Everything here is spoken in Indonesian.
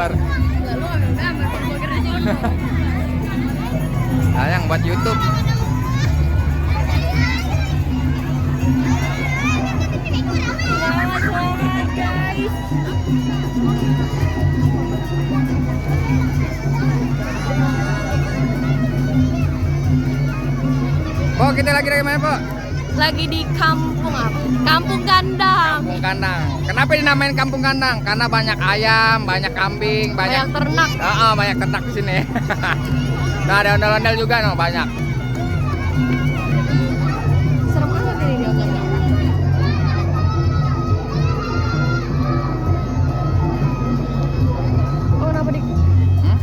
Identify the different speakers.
Speaker 1: gambar.
Speaker 2: Enggak, lu ambil gambar, gua kira di sono.
Speaker 1: Sayang buat YouTube.
Speaker 2: Selamat guys.
Speaker 1: Po, kita lagi dari mana, Po?
Speaker 2: Lagi di kampung apa? Kampung Kandang.
Speaker 1: Kampung Kandang. Kenapa dinamain Kampung Kandang? Karena banyak ayam, banyak kambing,
Speaker 2: Banyak ternak.
Speaker 1: banyak ternak di sini. Nah, ada ondel-ondel juga, no, banyak.
Speaker 2: Serem banget ini di kandang. Oh, kenapa di
Speaker 1: Hmm?